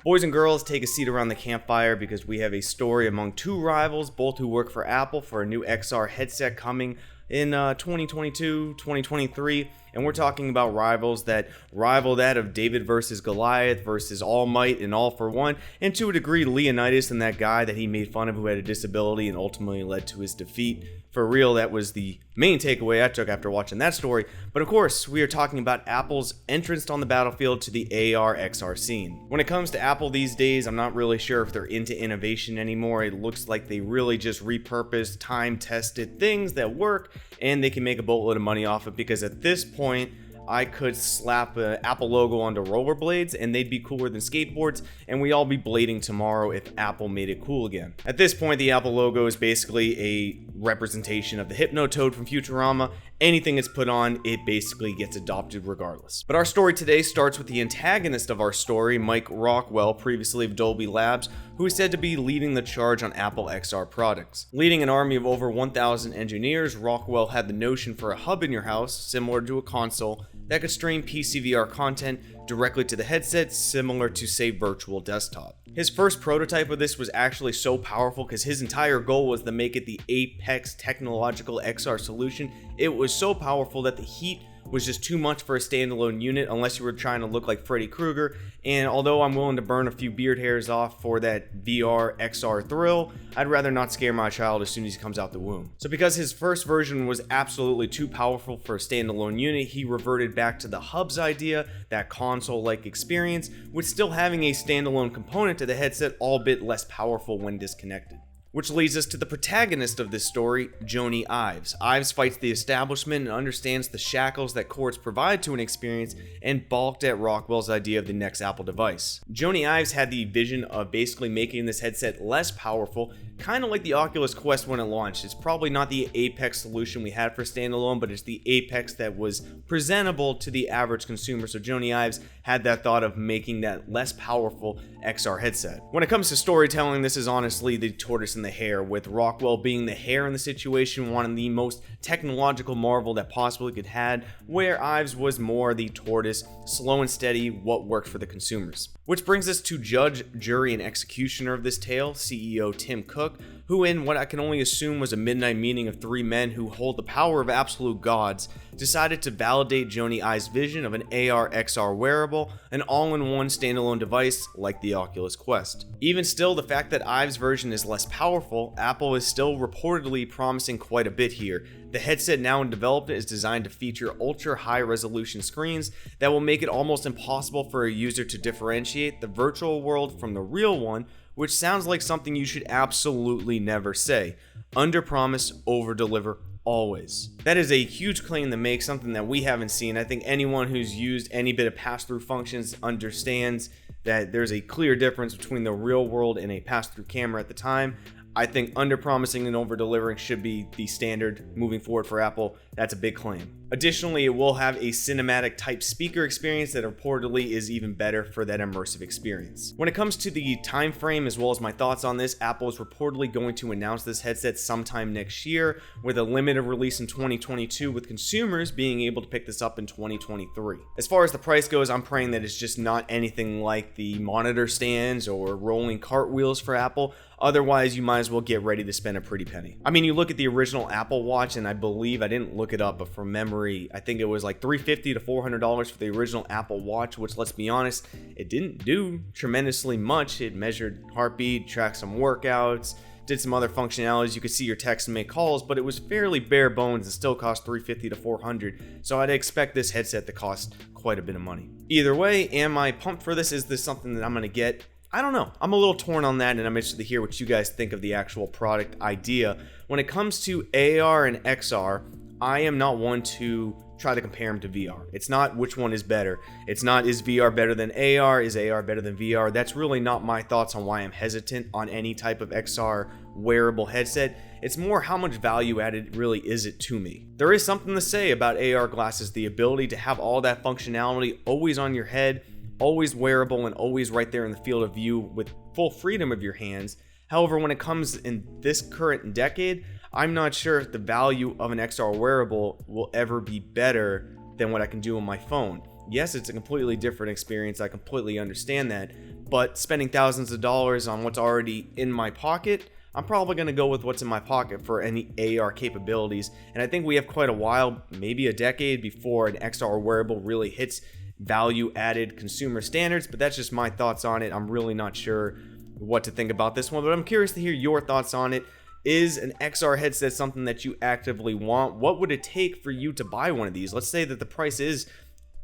Boys and girls, take a seat around the campfire because we have a story among two rivals, both who work for Apple, for a new XR headset coming in 2022, 2023, and we're talking about rivals that rival that of David versus Goliath versus All Might and All for One, and to a degree Leonidas and that guy that he made fun of who had a disability and ultimately led to his defeat. For real, that was the main takeaway I took after watching that story. But of course, we are talking about Apple's entrance on the battlefield to the AR XR scene. When it comes to Apple these days, I'm not really sure if they're into innovation anymore. It looks like they really just repurposed, time-tested things that work, and they can make a boatload of money off it, because at this point, I could slap an Apple logo onto rollerblades and they'd be cooler than skateboards, and we all be blading tomorrow if Apple made it cool again. At this point, the Apple logo is basically a representation of the Hypnotoad from Futurama. Anything it's put on, it basically gets adopted regardless. But our story today starts with the antagonist of our story, Mike Rockwell, previously of Dolby Labs, who is said to be leading the charge on Apple XR products. Leading an army of over 1,000 engineers, Rockwell had the notion for a hub in your house, similar to a console, that could stream PCVR content directly to the headset, similar to, say, Virtual Desktop. His first prototype of this was actually so powerful because his entire goal was to make it the apex technological XR solution. It was so powerful that the heat was just too much for a standalone unit unless you were trying to look like Freddy Krueger, and although I'm willing to burn a few beard hairs off for that VR XR thrill, I'd rather not scare my child as soon as he comes out the womb. So because his first version was absolutely too powerful for a standalone unit, he reverted back to the hub's idea, that console-like experience, with still having a standalone component to the headset, albeit less powerful when disconnected. Which leads us to the protagonist of this story, Joanie Ives. Ives fights the establishment and understands the shackles that courts provide to an experience, and balked at Rockwell's idea of the next Apple device. Joanie Ives had the vision of basically making this headset less powerful, kind of like the Oculus Quest when it launched. It's probably not the apex solution we had for standalone, but it's the apex that was presentable to the average consumer. So Joanie Ives had that thought of making that less powerful XR headset. When it comes to storytelling, this is honestly the tortoise and the hare, with Rockwell being the hare in the situation, wanting the most technological marvel that possibly could had, where Ives was more the tortoise, slow and steady, what worked for the consumers. Which brings us to judge, jury, and executioner of this tale, CEO Tim Cook, who in what I can only assume was a midnight meeting of three men who hold the power of absolute gods, decided to validate Joanie Ives' vision of an AR XR wearable, an all-in-one standalone device like the Oculus Quest. Even still, the fact that Ives' version is less powerful, Apple is still reportedly promising quite a bit here. The headset now in development is designed to feature ultra-high resolution screens that will make it almost impossible for a user to differentiate the virtual world from the real one, which sounds like something you should absolutely never say. Under-promise, over-deliver, always. That is a huge claim to make, something that we haven't seen. I think anyone who's used any bit of pass-through functions understands that there's a clear difference between the real world and a pass-through camera at the time. I think under-promising and over-delivering should be the standard moving forward for Apple. That's a big claim. Additionally, it will have a cinematic type speaker experience that reportedly is even better for that immersive experience. When it comes to the time frame as well as my thoughts on this, Apple is reportedly going to announce this headset sometime next year, with a limited release in 2022, with consumers being able to pick this up in 2023. As far as the price goes, I'm praying that it's just not anything like the monitor stands or rolling cartwheels for Apple. Otherwise, you might as well get ready to spend a pretty penny. I mean, you look at the original Apple Watch, and I believe, I didn't look it up, but from memory, I think it was like $350 to $400 for the original Apple Watch, which, let's be honest, it didn't do tremendously much. It measured heartbeat, tracked some workouts, did some other functionalities. You could see your text and make calls, but it was fairly bare bones and still cost $350 to $400. So I'd expect this headset to cost quite a bit of money. Either way, am I pumped for this? Is this something that I'm going to get? I don't know. I'm a little torn on that, and I'm interested to hear what you guys think of the actual product idea. When it comes to AR and XR, I am not one to try to compare them to VR. It's not which one is better. It's not, is VR better than AR? Is AR better than VR? That's really not my thoughts on why I'm hesitant on any type of XR wearable headset. It's more how much value added really is it to me. There is something to say about AR glasses, the ability to have all that functionality always on your head, always wearable, and always right there in the field of view with full freedom of your hands. However, when it comes in this current decade, I'm not sure if the value of an XR wearable will ever be better than what I can do on my phone. Yes, it's a completely different experience. I completely understand that. but spending thousands of dollars on what's already in my pocket, I'm probably going to go with what's in my pocket for any AR capabilities. And I think we have quite a while, maybe a decade, before an XR wearable really hits value-added consumer standards, but that's just my thoughts on it. I'm really not sure what to think about this one, but I'm curious to hear your thoughts on it. Is an XR headset something that you actively want? What would it take for you to buy one of these? Let's say that the price is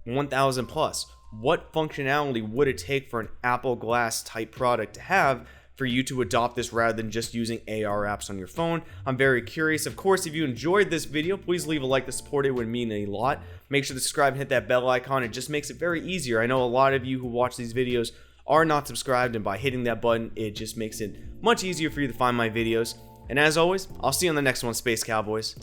$1,000 plus. What functionality would it take for an Apple Glass type product to have for you to adopt this rather than just using AR apps on your phone? I'm very curious. Of course, if you enjoyed this video, please leave a like to support it. It would mean a lot. Make sure to subscribe and hit that bell icon. It just makes it very easier. I know a lot of you who watch these videos are not subscribed, and by hitting that button, it just makes it much easier for you to find my videos. And as always, I'll see you on the next one, Space Cowboys.